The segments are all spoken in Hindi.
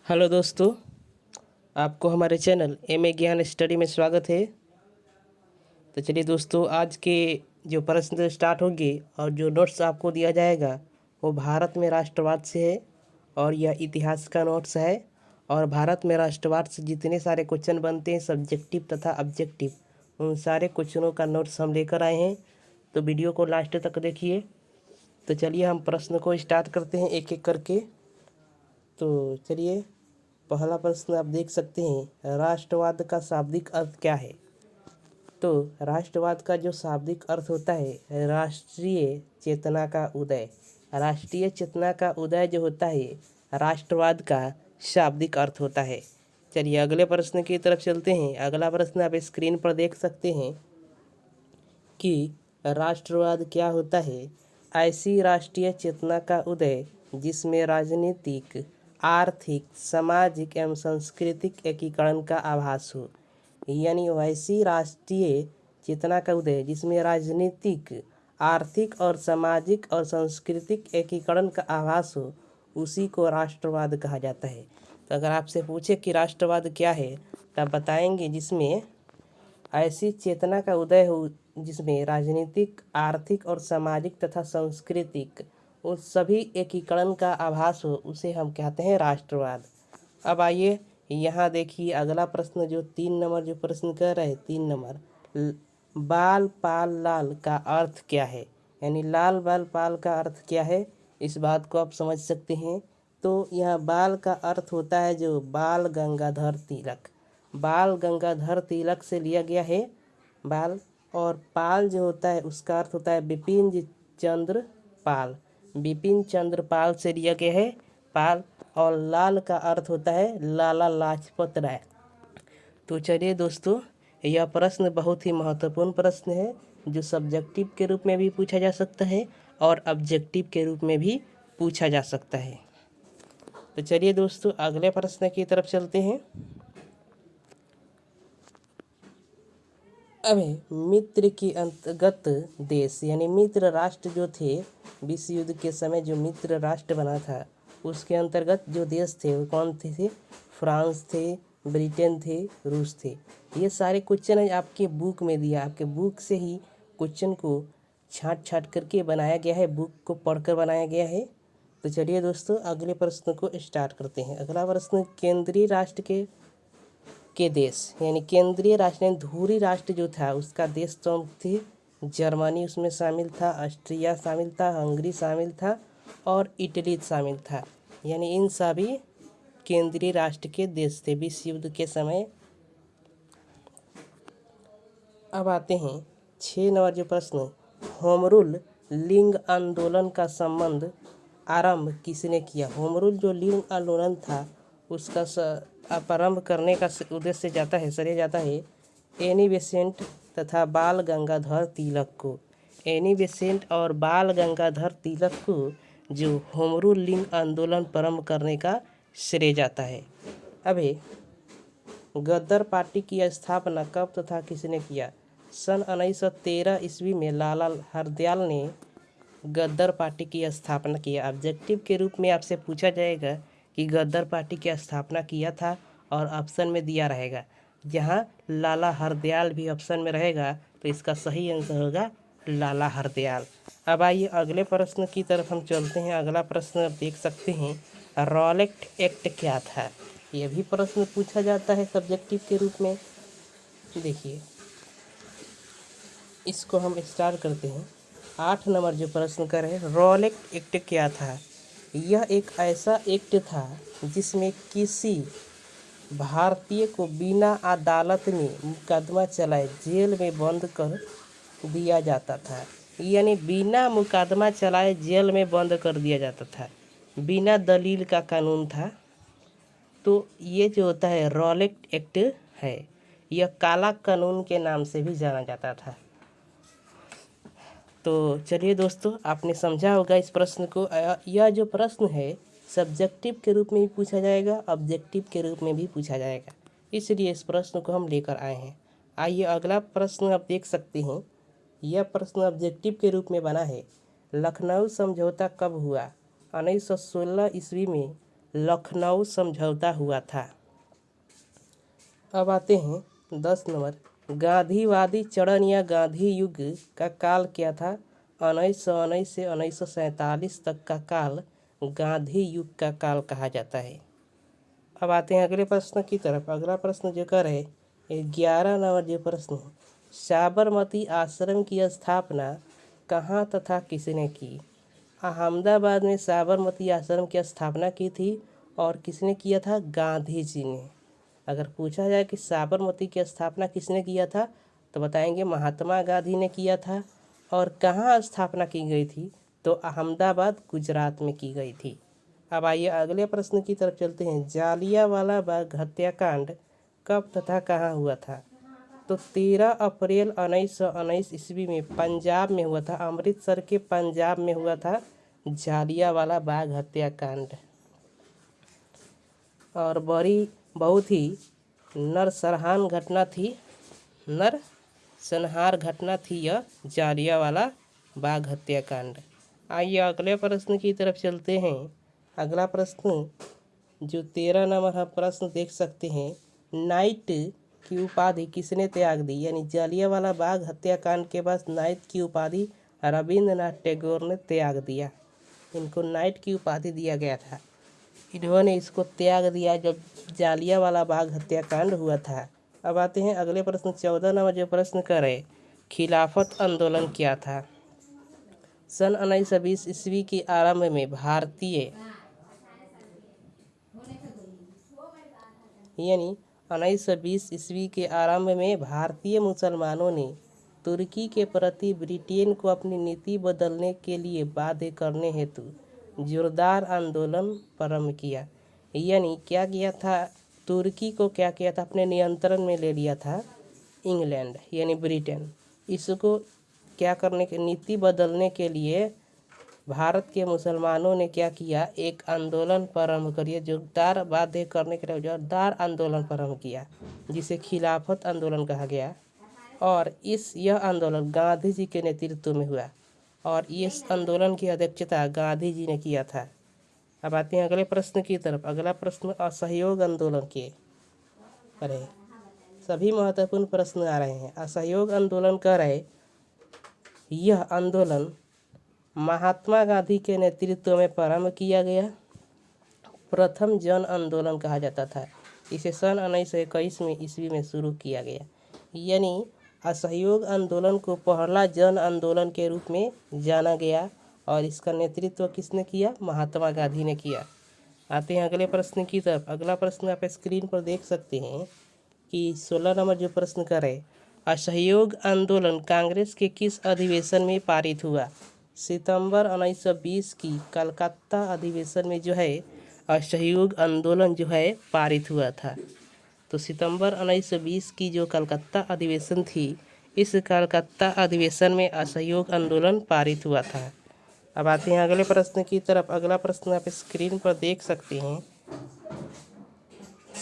हेलो दोस्तों, आपको हमारे चैनल एम ए ज्ञान स्टडी में स्वागत है। तो चलिए दोस्तों, आज के जो प्रश्न स्टार्ट होंगे और जो नोट्स आपको दिया जाएगा वो भारत में राष्ट्रवाद से है और यह इतिहास का नोट्स है। और भारत में राष्ट्रवाद से जितने सारे क्वेश्चन बनते हैं सब्जेक्टिव तथा ऑब्जेक्टिव, उन सारे क्वेश्चनों का नोट्स हम लेकर आए हैं। तो वीडियो को लास्ट तक देखिए। तो चलिए हम प्रश्न को स्टार्ट करते हैं एक एक करके। तो चलिए, पहला प्रश्न आप देख सकते हैं, राष्ट्रवाद का शाब्दिक अर्थ क्या है। तो राष्ट्रवाद का जो शाब्दिक अर्थ होता है, राष्ट्रीय चेतना का उदय। राष्ट्रीय चेतना का उदय जो होता है, राष्ट्रवाद का शाब्दिक अर्थ होता है। चलिए अगले प्रश्न की तरफ चलते हैं। अगला प्रश्न आप स्क्रीन पर देख सकते हैं कि राष्ट्रवाद क्या होता है। ऐसी राष्ट्रीय चेतना का उदय जिसमें राजनीतिक, आर्थिक, सामाजिक एवं सांस्कृतिक एकीकरण का आभास हो। यानी वैसी राष्ट्रीय चेतना का उदय जिसमें राजनीतिक, आर्थिक और सामाजिक और सांस्कृतिक एकीकरण का आभास हो, उसी को राष्ट्रवाद कहा जाता है। तो अगर आपसे पूछे कि राष्ट्रवाद क्या है, तो आप बताएंगे जिसमें ऐसी चेतना का उदय हो जिसमें राजनीतिक, आर्थिक और सामाजिक तथा सांस्कृतिक उन सभी एकीकरण का आभास हो, उसे हम कहते हैं राष्ट्रवाद। अब आइए यहाँ देखिए अगला प्रश्न, जो 3 नंबर जो प्रश्न कर रहे हैं, 3 नंबर, बाल पाल लाल का अर्थ क्या है। यानी लाल बाल पाल का अर्थ क्या है, इस बात को आप समझ सकते हैं। तो यहाँ बाल का अर्थ होता है जो बाल गंगाधर तिलक। बाल गंगाधर तिलक से लिया गया है बाल। और पाल जो होता है उसका अर्थ होता है बिपिन चंद्र पाल। बिपिन चंद्र पाल से लिया गया है पाल। और लाल का अर्थ होता है लाला लाजपत राय। तो चलिए दोस्तों, यह प्रश्न बहुत ही महत्वपूर्ण प्रश्न है जो सब्जेक्टिव के रूप में भी पूछा जा सकता है और ऑब्जेक्टिव के रूप में भी पूछा जा सकता है। तो चलिए दोस्तों, अगले प्रश्न की तरफ चलते हैं। अभी मित्र के अंतर्गत देश यानी मित्र राष्ट्र जो थे, विश्व युद्ध के समय जो मित्र राष्ट्र बना था उसके अंतर्गत जो देश थे वो कौन थे। फ्रांस थे, ब्रिटेन थे, रूस थे। ये सारे क्वेश्चन है आपके बुक में दिया, आपके बुक से ही क्वेश्चन को छाँट छाँट करके बनाया गया है, बुक को पढ़कर बनाया गया है। तो चलिए दोस्तों, अगले प्रश्न को स्टार्ट करते हैं। अगला प्रश्न, केंद्रीय राष्ट्र के देश यानी केंद्रीय राष्ट्र यानी धुरी राष्ट्र जो था उसका देश तो थी जर्मनी, उसमें शामिल था, ऑस्ट्रिया शामिल था, हंगरी शामिल था और इटली शामिल था। यानी इन सभी केंद्रीय राष्ट्र के देश थे विश्व युद्ध के समय। अब आते हैं 6 नंबर जो प्रश्न, होम रूल लिंग आंदोलन का संबंध आरंभ किसने किया। होम रूल जो लिंग आंदोलन था उसका प्रारंभ करने का उद्देश्य जाता है, श्रेय जाता है एनी बेसेंट तथा बाल गंगाधर तिलक को। एनी बेसेंट और बाल गंगाधर तिलक को जो होम रूल लिंग आंदोलन प्रारंभ करने का श्रेय जाता है। अभी गद्दर पार्टी की स्थापना कब तथा किसने किया। सन 1913 ईस्वी में लाला हरदयाल ने गद्दर पार्टी की स्थापना किया। ऑब्जेक्टिव के रूप में आपसे पूछा जाएगा कि गद्दर पार्टी की स्थापना किया था और ऑप्शन में दिया रहेगा। जहां लाला हरदयाल भी ऑप्शन में रहेगा तो इसका सही आंसर होगा लाला हरदयाल। अब आइए अगले प्रश्न की तरफ हम चलते हैं। अगला प्रश्न आप देख सकते हैं, रॉलेट एक्ट क्या था। यह भी प्रश्न पूछा जाता है सब्जेक्टिव के रूप में। देखिए इसको हम स्टार्ट करते हैं। 8 नंबर जो प्रश्न कर रहे हैं, रॉलेट एक्ट क्या था। यह एक ऐसा एक्ट था जिसमें किसी भारतीय को बिना अदालत में मुकदमा चलाए जेल में बंद कर दिया जाता था। यानी बिना मुकदमा चलाए जेल में बंद कर दिया जाता था, बिना दलील का कानून था। तो ये जो होता है रॉलेट एक्ट है, यह काला कानून के नाम से भी जाना जाता था। तो चलिए दोस्तों, आपने समझा होगा इस प्रश्न को। यह जो प्रश्न है सब्जेक्टिव के रूप में भी पूछा जाएगा, ऑब्जेक्टिव के रूप में भी पूछा जाएगा, इसलिए इस प्रश्न को हम लेकर आए हैं। आइए अगला प्रश्न आप देख सकते हैं। यह प्रश्न ऑब्जेक्टिव के रूप में बना है, लखनऊ समझौता कब हुआ। 1916 ईस्वी में लखनऊ समझौता हुआ था। अब आते हैं 10 नंबर, गांधीवादी चरण या गांधी युग का काल क्या था? 1919 से 1947 तक का काल गांधी युग का काल कहा जाता है। अब आते हैं अगले प्रश्न की तरफ। अगला प्रश्न जो कर है 11 नंबर जो प्रश्न है, साबरमती आश्रम की स्थापना कहाँ तथा किसने की? अहमदाबाद में साबरमती आश्रम की स्थापना की थी और किसने किया था? गांधी जी ने। अगर पूछा जाए कि साबरमती की स्थापना किसने किया था तो बताएंगे महात्मा गांधी ने किया था। और कहाँ स्थापना की गई थी? तो अहमदाबाद गुजरात में की गई थी। अब आइए अगले प्रश्न की तरफ चलते हैं। जालियांवाला बाग हत्याकांड कब तथा कहाँ हुआ था? तो 13 अप्रैल 1919 ईस्वी में पंजाब में हुआ था। अमृतसर के पंजाब में हुआ था जालियांवाला बाग हत्याकांड। और बहुत ही नरसंहार घटना थी यह जालियांवाला बाग हत्याकांड। आइए अगले प्रश्न की तरफ चलते हैं। अगला प्रश्न जो 13 नंबर है प्रश्न देख सकते हैं, नाइट की उपाधि किसने त्याग दी? यानी जालियांवाला बाग हत्याकांड के बाद नाइट की उपाधि रविंद्रनाथ टैगोर ने त्याग दिया। इनको नाइट की उपाधि दिया गया था, इन्होंने इसको त्याग दिया जब जालियांवाला बाग हत्याकांड हुआ था। अब आते हैं अगले प्रश्न 14 नंबर जो प्रश्न करे, खिलाफत आंदोलन क्या था? सन 1920 ईस्वी के आरंभ में भारतीय यानी 1920 ईस्वी के आरंभ में भारतीय मुसलमानों ने तुर्की के प्रति ब्रिटेन को अपनी नीति बदलने के लिए बाध्य करने हेतु जोरदार आंदोलन प्रारंभ किया। यानी क्या किया था? तुर्की को क्या किया था? अपने नियंत्रण में ले लिया था इंग्लैंड यानी ब्रिटेन। इसको क्या करने के नीति बदलने के लिए भारत के मुसलमानों ने क्या किया? एक आंदोलन प्रारंभ करिए, जोरदार बाध्य करने के लिए जोरदार आंदोलन प्रारंभ किया, जिसे खिलाफत आंदोलन कहा गया। और यह आंदोलन गांधी जी के नेतृत्व में हुआ और इस आंदोलन की अध्यक्षता गांधी जी ने किया था। अब आते हैं अगले प्रश्न की तरफ। अगला प्रश्न असहयोग आंदोलन के अरे सभी महत्वपूर्ण प्रश्न आ रहे हैं। असहयोग आंदोलन कर रहे, यह आंदोलन महात्मा गांधी के नेतृत्व में प्रारंभ किया गया। प्रथम जन आंदोलन कहा जाता था। इसे सन 1921 में ईस्वी में शुरू किया गया। यानी असहयोग आंदोलन को पहला जन आंदोलन के रूप में जाना गया और इसका नेतृत्व किसने किया? महात्मा गांधी ने किया। आते हैं अगले प्रश्न की तरफ। अगला प्रश्न आप स्क्रीन पर देख सकते हैं कि 16 नंबर जो प्रश्न करे, असहयोग आंदोलन कांग्रेस के किस अधिवेशन में पारित हुआ? सितंबर 1920 की कलकत्ता अधिवेशन में जो है असहयोग आंदोलन जो है पारित हुआ था। तो सितंबर 1920 की जो कलकत्ता अधिवेशन थी, इस कलकत्ता अधिवेशन में असहयोग आंदोलन पारित हुआ था। अब आते हैं अगले प्रश्न की तरफ। अगला प्रश्न आप स्क्रीन पर देख सकते हैं।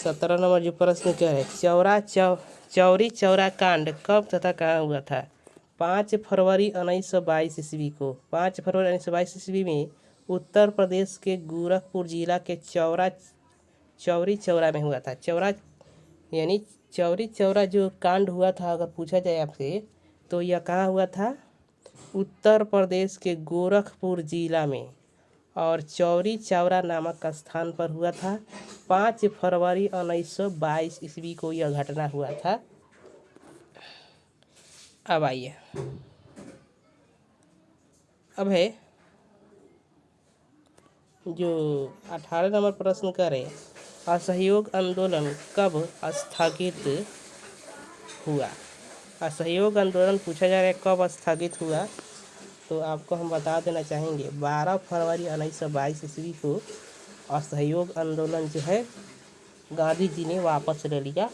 17 नंबर जो प्रश्न क्या है, चौरी चौरा कांड कब तथा कहाँ हुआ था? 5 फरवरी 1922 ईस्वी को। 5 फरवरी 1922 ईस्वी में उत्तर प्रदेश के गोरखपुर जिला के चौरी चौरा में हुआ था। यानी चौरी चौरा जो कांड हुआ था, अगर पूछा जाए आपसे तो यह कहाँ हुआ था? उत्तर प्रदेश के गोरखपुर जिला में और चौरी चौरा नामक स्थान पर हुआ था। 5 फरवरी 1922 ईस्वी को यह घटना हुआ था। अब आइए, अब है जो 18 नंबर प्रश्न करें, असहयोग आंदोलन कब स्थगित हुआ? असहयोग आंदोलन पूछा जा रहा है कब स्थगित हुआ, तो आपको हम बता देना चाहेंगे 12 फरवरी 1922 ईस्वी को असहयोग आंदोलन जो है गांधी जी ने वापस ले लिया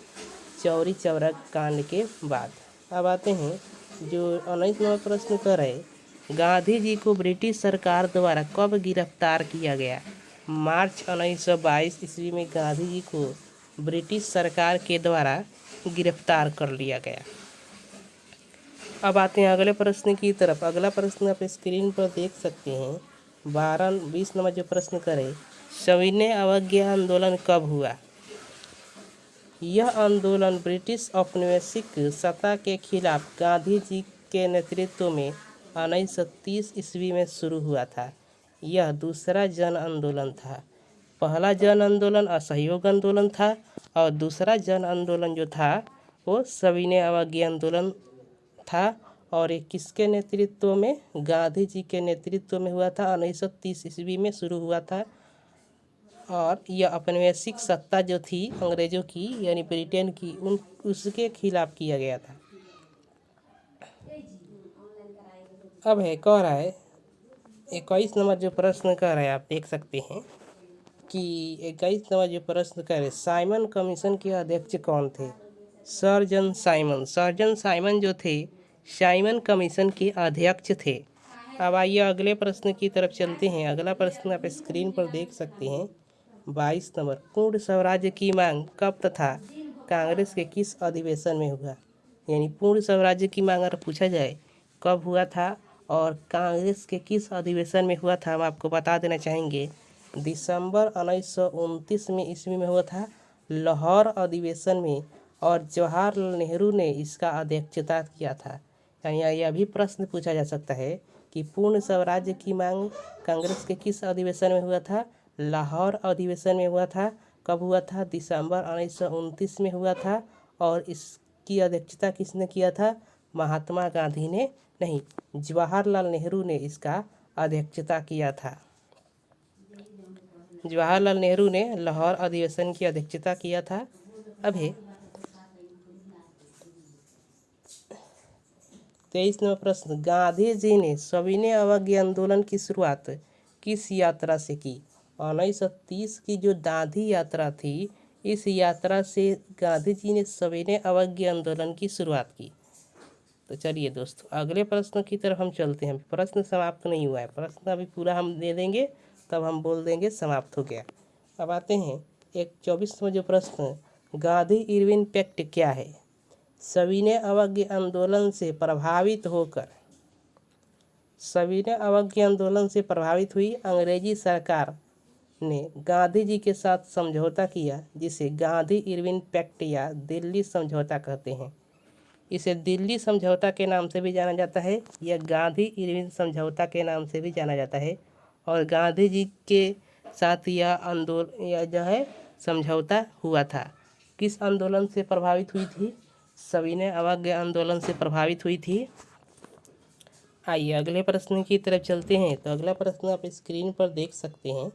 चौरी चौरा कांड के बाद। अब आते हैं जो 19 नंबर प्रश्न कर रहे, गांधी जी को ब्रिटिश सरकार द्वारा कब गिरफ्तार किया गया? मार्च 1922 ईस्वी में गांधी जी को ब्रिटिश सरकार के द्वारा गिरफ्तार कर लिया गया। अब आते हैं अगले प्रश्न की तरफ। अगला प्रश्न आप स्क्रीन पर देख सकते हैं। 20 नंबर जो प्रश्न करे, सविनय अवज्ञा आंदोलन कब हुआ? यह आंदोलन ब्रिटिश औपनिवेशिक सत्ता के खिलाफ गांधी जी के नेतृत्व में 1930 ईस्वी में शुरू हुआ था। यह दूसरा जन आंदोलन था। पहला जन आंदोलन असहयोग आंदोलन था और दूसरा जन आंदोलन जो था वो सविनय अवज्ञा आंदोलन था। और ये किसके नेतृत्व में? गांधी जी के नेतृत्व में हुआ था। 1930 ईस्वी में शुरू हुआ था और यह औपनिवेशिक सत्ता जो थी अंग्रेजों की यानी ब्रिटेन की उसके खिलाफ किया गया था। अब है कह रहा है 21 नंबर जो प्रश्न कह रहा है, आप देख सकते हैं कि 21 नंबर जो प्रश्न कह रहे, साइमन कमीशन के अध्यक्ष कौन थे? Sir John Simon. Sir John Simon जो थे साइमन कमीशन के अध्यक्ष थे। अब आइए अगले प्रश्न की तरफ चलते हैं। अगला प्रश्न आप स्क्रीन पर देख सकते हैं 22 नंबर, पूर्ण स्वराज्य की मांग कब तथा कांग्रेस के किस अधिवेशन में हुआ? यानी पूर्ण स्वराज्य की मांग अगर पूछा जाए कब हुआ था और कांग्रेस के किस अधिवेशन में हुआ था, हम आपको बता देना चाहेंगे। दिसंबर 1929 में ईस्वी में हुआ था लाहौर अधिवेशन में और जवाहरलाल नेहरू ने इसका अध्यक्षता किया था। यानी यह भी प्रश्न पूछा जा सकता है कि पूर्ण स्वराज्य की मांग कांग्रेस के किस अधिवेशन में हुआ था? लाहौर अधिवेशन में हुआ था। कब हुआ था? दिसंबर 1929 में हुआ था। और इसकी अध्यक्षता किसने किया था? महात्मा गांधी ने नहीं, जवाहरलाल नेहरू ने इसका अध्यक्षता किया था। जवाहरलाल नेहरू ने लाहौर अधिवेशन की अध्यक्षता किया था। अब है 23 नंबर प्रश्न, गांधी जी ने सविनय अवज्ञा आंदोलन की शुरुआत किस यात्रा से की? 1930 की जो दांडी यात्रा थी, इस यात्रा से गांधी जी ने सविनय अवज्ञा आंदोलन की शुरुआत की। तो चलिए दोस्तों अगले प्रश्न की तरफ हम चलते हैं। प्रश्न समाप्त नहीं हुआ है, प्रश्न अभी पूरा हम दे देंगे तब हम बोल देंगे समाप्त हो गया। अब आते हैं 24वां जो प्रश्न, गांधी इरविन पैक्ट क्या है? सविनय अवज्ञा आंदोलन से प्रभावित होकर सविनय अवज्ञा आंदोलन से प्रभावित हुई अंग्रेजी सरकार ने गांधी जी के साथ समझौता किया, जिसे गांधी इरविन पैक्ट या दिल्ली समझौता कहते हैं। इसे दिल्ली समझौता के नाम से भी जाना जाता है या गांधी इरविन समझौता के नाम से भी जाना जाता है। और गांधी जी के साथ यह आंदोलन या जो है समझौता हुआ था। किस आंदोलन से प्रभावित हुई थी? सविनय अवज्ञा आंदोलन से प्रभावित हुई थी। आइए अगले प्रश्न की तरफ चलते हैं। तो अगला प्रश्न आप स्क्रीन पर देख सकते हैं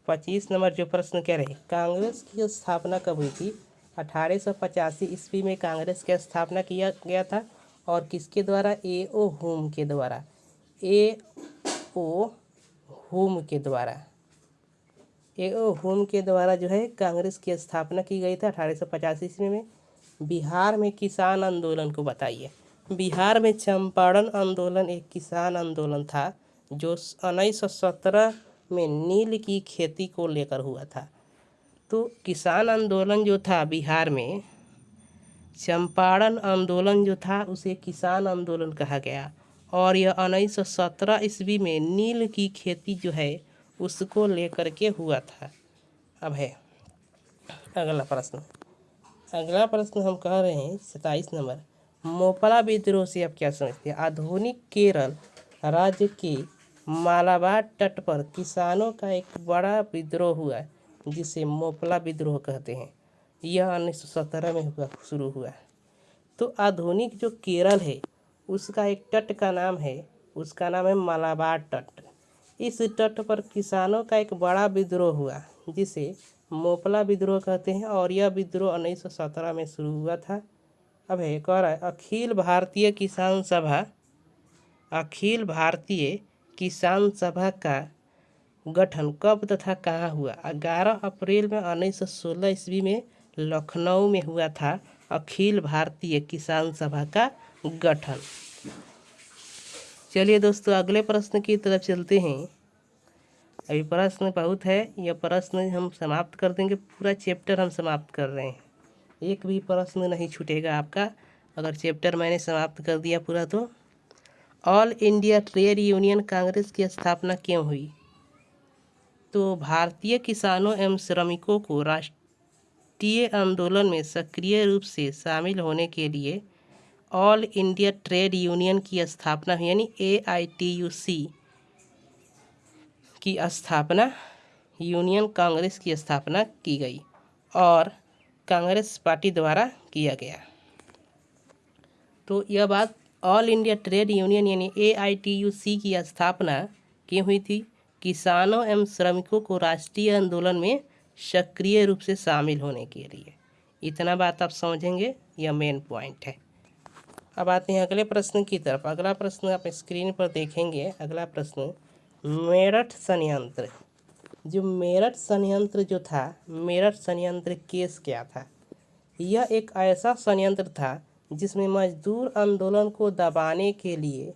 25 नंबर जो प्रश्न कह रहे, कांग्रेस की स्थापना कब हुई थी? 1885 ईस्वी में कांग्रेस की स्थापना किया गया था। और किसके द्वारा? ए.ओ. हुम के द्वारा। ए.ओ. हुम के द्वारा ए.ओ. हुम के द्वारा जो है कांग्रेस की स्थापना की गई थी 1885 ईस्वी में। बिहार में किसान आंदोलन को बताइए। बिहार में चंपारण आंदोलन एक किसान आंदोलन था जो 1917 में नील की खेती को लेकर हुआ था। तो किसान आंदोलन जो था बिहार में, चंपारण आंदोलन जो था उसे किसान आंदोलन कहा गया। और यह 1917 ईस्वी में नील की खेती जो है उसको लेकर के हुआ था। अब है अगला प्रश्न। अगला प्रश्न हम कह रहे हैं 27 नंबर, मोपला विद्रोह से आप क्या समझते हैं? आधुनिक केरल राज्य के मालाबार तट पर किसानों का एक बड़ा विद्रोह हुआ जिसे मोपला विद्रोह कहते हैं। यह 1917 में शुरू हुआ। तो आधुनिक जो केरल है उसका एक तट का नाम है, उसका नाम है मालाबार तट। इस तट पर किसानों का एक बड़ा विद्रोह हुआ जिसे मोपला विद्रोह कहते हैं। और यह विद्रोह 1917 में शुरू हुआ था। अब है कह रहा है अखिल भारतीय किसान सभा का गठन कब तथा कहाँ हुआ? 11 अप्रैल में 1916 ईस्वी में लखनऊ में हुआ था अखिल भारतीय किसान सभा का गठन। चलिए दोस्तों अगले प्रश्न की तरफ चलते हैं। अभी प्रश्न बहुत है, यह प्रश्न हम समाप्त कर देंगे। पूरा चैप्टर हम समाप्त कर रहे हैं, एक भी प्रश्न नहीं छूटेगा आपका अगर चैप्टर मैंने समाप्त कर दिया पूरा। तो all India trade union Congress की स्थापना क्यों हुई? तो भारतीय किसानों एवं श्रमिकों को राष्ट्रीय आंदोलन में सक्रिय रूप से शामिल होने के लिए ऑल इंडिया ट्रेड यूनियन की स्थापना यानी AITUC की स्थापना, यूनियन कांग्रेस की स्थापना की गई और कांग्रेस पार्टी द्वारा किया गया। तो यह बात ऑल इंडिया ट्रेड यूनियन यानी AITUC की स्थापना क्यों हुई थी? किसानों एवं श्रमिकों को राष्ट्रीय आंदोलन में सक्रिय रूप से शामिल होने के लिए। इतना बात आप समझेंगे, यह मेन पॉइंट है। अब आते हैं अगले प्रश्न की तरफ। अगला प्रश्न आप स्क्रीन पर देखेंगे। अगला प्रश्न, मेरठ षड्यंत्र। जो मेरठ षड्यंत्र जो था, मेरठ षड्यंत्र केस क्या था? यह एक ऐसा षड्यंत्र था जिसमें मजदूर आंदोलन को दबाने के लिए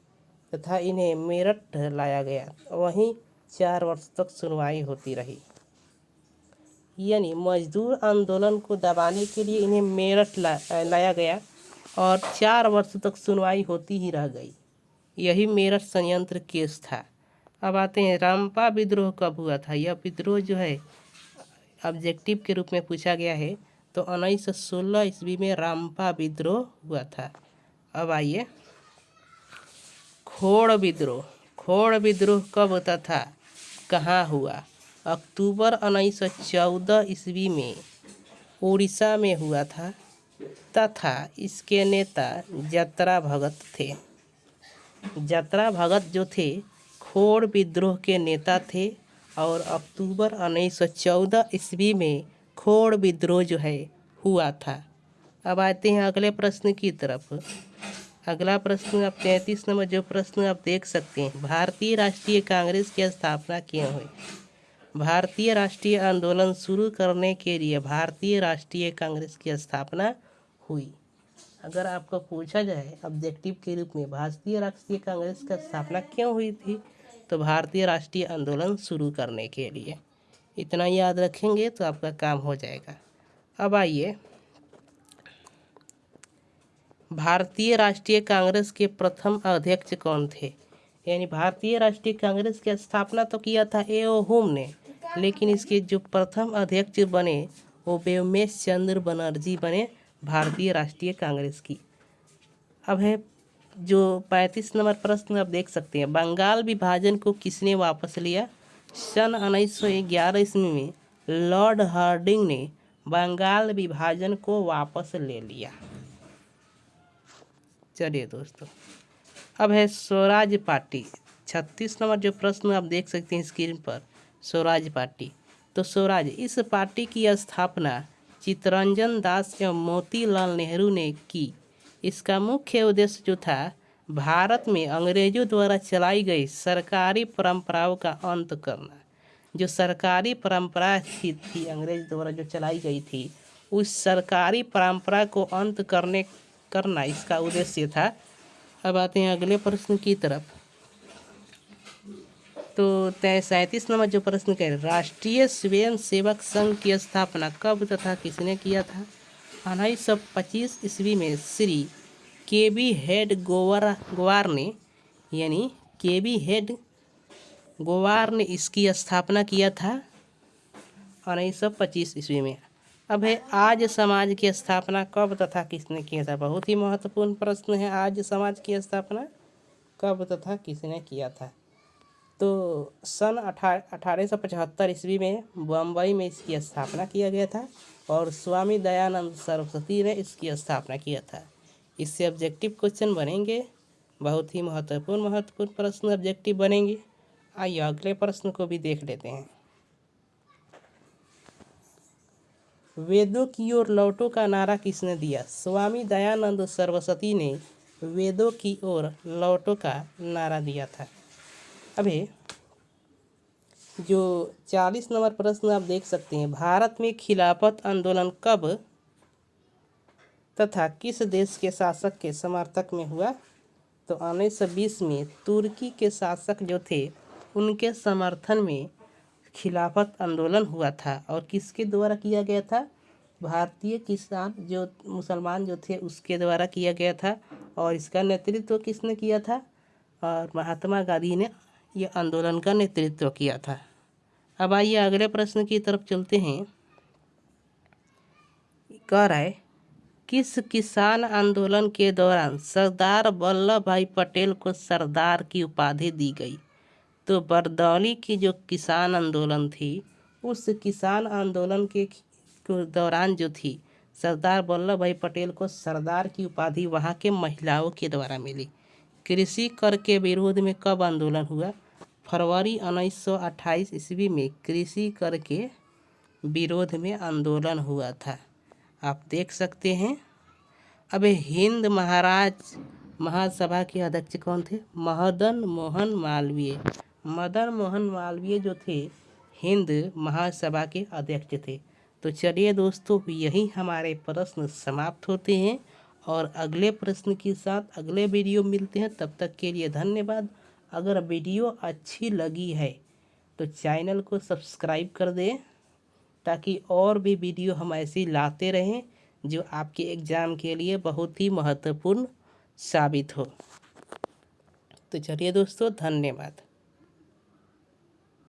तथा इन्हें मेरठ लाया गया। वहीं 4 वर्ष तक सुनवाई होती रही। यानी मजदूर आंदोलन को दबाने के लिए इन्हें मेरठ लाया गया और 4 वर्ष तक सुनवाई होती ही रह गई। यही मेरठ षड्यंत्र केस था। अब आते हैं, रामपा विद्रोह कब हुआ था? यह विद्रोह जो है ऑब्जेक्टिव के रूप में पूछा गया है। तो 1916 ईस्वी में रामपा विद्रोह हुआ था। अब आइए, खोड़ विद्रोह। खोड़ विद्रोह कब होता था, कहाँ हुआ? अक्टूबर 1914 ईस्वी में उड़ीसा में हुआ था तथा इसके नेता जतरा भगत थे। जतरा भगत जो थे खोड़ विद्रोह के नेता थे और अक्टूबर 1914 ईस्वी में खोड़ विद्रोह जो है हुआ था। अब आते हैं अगले प्रश्न की तरफ। अगला प्रश्न आप 33 नंबर जो प्रश्न आप देख सकते हैं, भारतीय राष्ट्रीय कांग्रेस की स्थापना क्यों हुई? भारतीय राष्ट्रीय आंदोलन शुरू करने के लिए भारतीय राष्ट्रीय कांग्रेस की स्थापना हुई। अगर आपको पूछा जाए ऑब्जेक्टिव के रूप में भारतीय राष्ट्रीय कांग्रेस की स्थापना क्यों हुई थी, तो भारतीय राष्ट्रीय आंदोलन शुरू करने के लिए। इतना याद रखेंगे तो आपका काम हो जाएगा। अब आइए, भारतीय राष्ट्रीय कांग्रेस के प्रथम अध्यक्ष कौन थे? यानी भारतीय राष्ट्रीय कांग्रेस की स्थापना तो किया था A.O. हुम ने, लेकिन इसके जो प्रथम अध्यक्ष बने वो व्योमेश चंद्र बनर्जी बने भारतीय राष्ट्रीय कांग्रेस की। अब है जो 35 नंबर प्रश्न आप देख सकते हैं, बंगाल विभाजन को किसने वापस लिया? सन 1911 ईस्वी में लॉर्ड हार्डिंग ने बंगाल विभाजन को वापस ले लिया। चलिए दोस्तों, अब है स्वराज पार्टी। 36 नंबर जो प्रश्न आप देख सकते हैं स्क्रीन पर, स्वराज पार्टी। तो स्वराज, इस पार्टी की स्थापना चित्तरंजन दास एवं मोतीलाल नेहरू ने की। इसका मुख्य उद्देश्य जो था, भारत में अंग्रेजों द्वारा चलाई गई सरकारी परंपराओं का अंत करना। जो सरकारी परंपरा थी अंग्रेज द्वारा जो चलाई गई थी, उस सरकारी परंपरा को अंत करना इसका उद्देश्य था। अब आते हैं अगले प्रश्न की तरफ। तो 37 नंबर जो प्रश्न कह रहे, राष्ट्रीय स्वयं सेवक संघ की स्थापना कब तथा किसने किया था? 1925 ईस्वी में श्री KB हेड गोवार ने, यानी KB हेड गोवार ने इसकी स्थापना किया था 1925 ईस्वी में। अब है आज समाज की स्थापना कब तथा किसने किया था? बहुत ही महत्वपूर्ण प्रश्न है, आज समाज की स्थापना कब तथा किसने किया था? तो सन 1875 ईस्वी में बम्बई में इसकी स्थापना किया गया था और स्वामी दयानंद सरस्वती ने इसकी स्थापना किया था। इससे ऑब्जेक्टिव क्वेश्चन बनेंगे, बहुत ही महत्वपूर्ण प्रश्न ऑब्जेक्टिव बनेंगे। आइए अगले प्रश्न को भी देख लेते हैं। वेदों की ओर लौटो का नारा किसने दिया? स्वामी दयानंद सरस्वती ने वेदों की ओर लौटो का नारा दिया था। अभी जो 40 नंबर प्रश्न आप देख सकते हैं, भारत में खिलाफत आंदोलन कब तथा किस देश के शासक के समर्थक में हुआ? तो 1920 में तुर्की के शासक जो थे उनके समर्थन में खिलाफत आंदोलन हुआ था। और किसके द्वारा किया गया था? भारतीय किसान जो मुसलमान जो थे उसके द्वारा किया गया था। और इसका नेतृत्व किसने किया था? और महात्मा गांधी ने यह आंदोलन का नेतृत्व किया था। अब आइए अगले प्रश्न की तरफ चलते हैं। कह रहा है, किस किसान आंदोलन के दौरान सरदार वल्लभ भाई पटेल को सरदार की उपाधि दी गई? तो बरदौली की जो किसान आंदोलन थी, उस किसान आंदोलन के दौरान जो थी, सरदार वल्लभ भाई पटेल को सरदार की उपाधि वहाँ के महिलाओं के द्वारा मिली। कृषि कर के विरोध में कब आंदोलन हुआ? फरवरी 1928 ईस्वी में कृषि कर के विरोध में आंदोलन हुआ था। आप देख सकते हैं। अब हिंद महासभा के अध्यक्ष कौन थे? मदन मोहन मालवीय। मदन मोहन मालवीय जो थे, हिंद महासभा के अध्यक्ष थे। तो चलिए दोस्तों, यही हमारे प्रश्न समाप्त होते हैं और अगले प्रश्न के साथ अगले वीडियो मिलते हैं। तब तक के लिए धन्यवाद। अगर वीडियो अच्छी लगी है तो चैनल को सब्सक्राइब कर दें, ताकि और भी वीडियो हम ऐसे लाते रहें जो आपके एग्ज़ाम के लिए बहुत ही महत्वपूर्ण साबित हो। तो चलिए दोस्तों, धन्यवाद।